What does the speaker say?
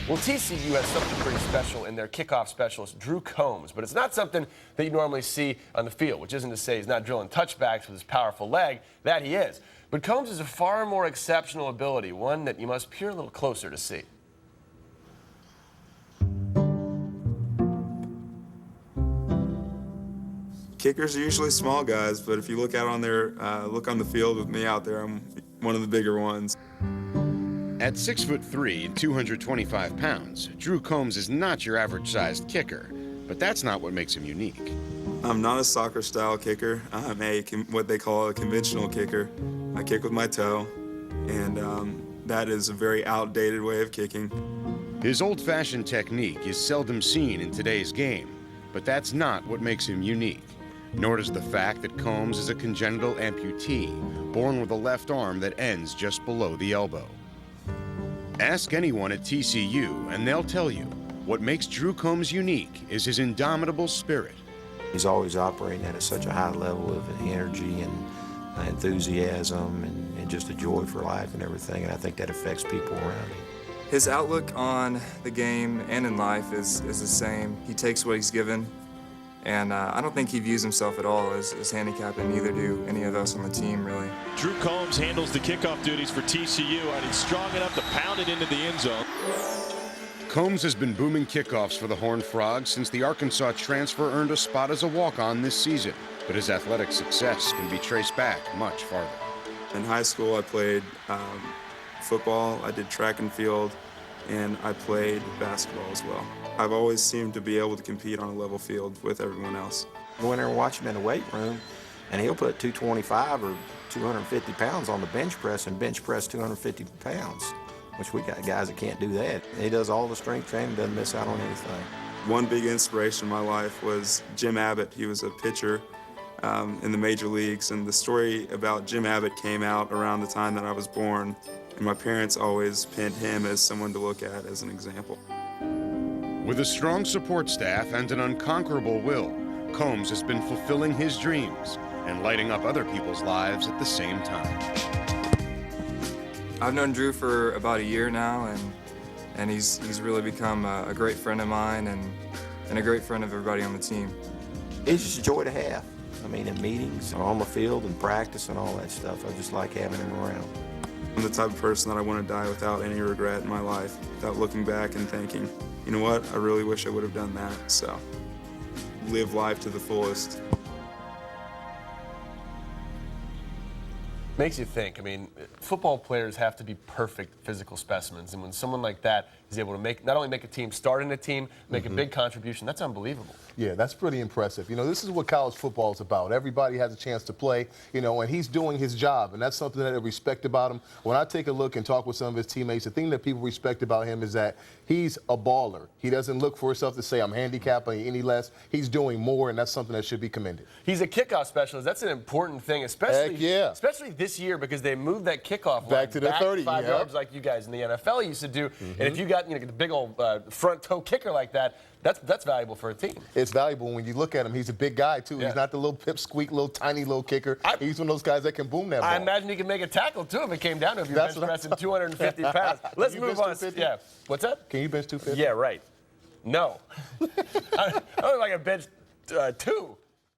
Well, TCU has something pretty special in their kickoff specialist, Drew Combs, but it's not something that you normally see on the field, which isn't to say he's not drilling touchbacks with his powerful leg. That he is. But Combs is a far more exceptional ability, one that you must peer a little closer to see. Kickers are usually small guys, but if you look out on look on the field with me out there, I'm one of the bigger ones. At 6'3" and 225 pounds, Drew Combs is not your average-sized kicker, but that's not what makes him unique. I'm not a soccer-style kicker. I'm what they call a conventional kicker. I kick with my toe, and that is a very outdated way of kicking. His old-fashioned technique is seldom seen in today's game, but that's not what makes him unique. Nor does the fact that Combs is a congenital amputee, born with a left arm that ends just below the elbow. Ask anyone at TCU, and they'll tell you what makes Drew Combs unique is his indomitable spirit. He's always operating at such a high level of energy and enthusiasm and just a joy for life and everything, and I think that affects people around him. His outlook on the game and in life is the same. He takes what he's given, and I don't think he views himself at all as handicapped, and neither do any of us on the team, really. Drew Combs handles the kickoff duties for TCU, and he's strong enough to pound it into the end zone. Combs has been booming kickoffs for the Horned Frogs since the Arkansas transfer earned a spot as a walk-on this season, but his athletic success can be traced back much farther. In high school, I played football, I did track and field, and I played basketball as well. I've always seemed to be able to compete on a level field with everyone else. I went there and watch him in the weight room, and he'll put 225 or 250 pounds on the bench press and bench press 250 pounds, which we got guys that can't do that. He does all the strength training, doesn't miss out on anything. One big inspiration in my life was Jim Abbott. He was a pitcher in the major leagues, and the story about Jim Abbott came out around the time that I was born, and my parents always pinned him as someone to look at as an example. With a strong support staff and an unconquerable will, Combs has been fulfilling his dreams and lighting up other people's lives at the same time. I've known Drew for about a year now, and he's really become a great friend of mine and a great friend of everybody on the team. He's just a joy to have. I mean, in meetings, on the field, and practice, and all that stuff. I just like having him around. I'm the type of person that I want to die without any regret in my life, without looking back and thinking, you know what, I really wish I would have done that. So, live life to the fullest. Makes you think. I mean, football players have to be perfect physical specimens, and when someone like that is able to not only make a team, start in a team, make a big contribution, that's unbelievable. Yeah, that's pretty impressive. You know, this is what college football is about. Everybody has a chance to play, you know, and he's doing his job, and that's something that I respect about him. When I take a look and talk with some of his teammates, the thing that people respect about him is that he's a baller. He doesn't look for himself to say, I'm handicapped any less. He's doing more, and that's something that should be commended. He's a kickoff specialist. That's an important thing, especially, Heck yeah. especially this year, because they moved that kickoff back to the 30, 5 yards like you guys in the NFL used to do. And if you got the big old front toe kicker like that, that's valuable for a team. It's valuable when you look at him. He's a big guy, too. Yeah. He's not the little pipsqueak, little tiny little kicker. He's one of those guys that can boom that ball. I imagine he can make a tackle, too, if it came down to him. You're bench pressing 250 pounds. Let's move on. Yeah. What's that? Can you bench 250? Yeah, right. No. I don't think I can bench 2.